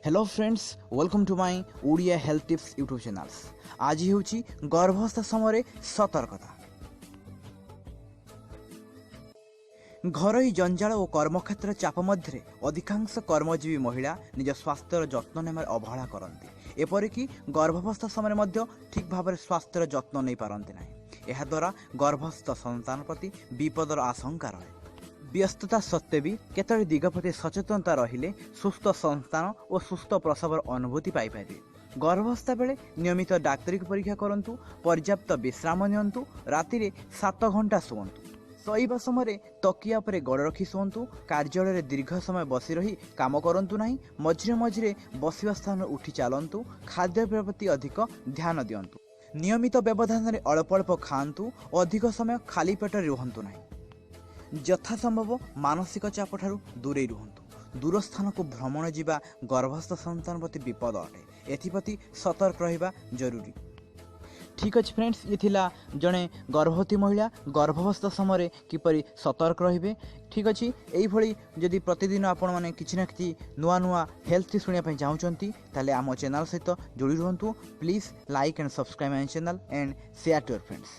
Hello friends, welcome to my Odia health tips YouTube channel. आज होची गर्भावस्था समय सतर्कता। घरोई जंजाल और कर्मक्षेत्र चाप मध्य अधिकांश कर्मजीवी महिला निज स्वास्थ्यर जत्न नेबार अवहेला करती। एपरिक गर्भावस्था समय ठीक भाव स्वास्थ्यर जत्न नहीं पारती ना। यह द्वारा गर्भस्थ संतान प्रति विपदर आशंका रहे। व्यस्तता सत्वे भी केतोटी दिग प्रति सचेतनता रहिले सुस्थ संतान और सुस्थ प्रसवर अनुभूति पाइपर। गर्भावस्था बेले नियमित डाक्तरी परीक्षा करंतु, पर्याप्त विश्राम नियंतु, राति 7 घंटा शुअंतु, शोइबा समय तकिया पर गोड़ रखी शुअंतु, कार्यालय दीर्घ समय बसी रही काम करंतु नहीं, मझिरे मझिरे बसिबा स्थान उठी चलंतु, खाद्यपेय प्रति अधिक ध्यान दियंतु, नियमित व्यवधान में अल्प अल्प खाआंतु, अधिक समय खाली पेट रुहंतु नहीं, यथासंभव मानसिक चाप ठारू दूरे रुहंतु। दूर स्थान को भ्रमण जीवा गर्भस्थ संतान प्रति विपद अटे। एथिप्रति सतर्क रहिबा जरूरी। ठीक अच्छे फ्रेंड्स, ये थिला जड़े गर्भवती महिला गर्भावस्था समय किपरि सतर्क रहिबे। ठीक अच्छे, यही जदि प्रतिदिन आपण मैंने किसी ना कि नुआ नुआ हेल्थ टिप्स शुणा चाहूँगी ताले आम चैनल सहित जोड़ी रुहंतु। Please like and subscribe my channel and share to your friends.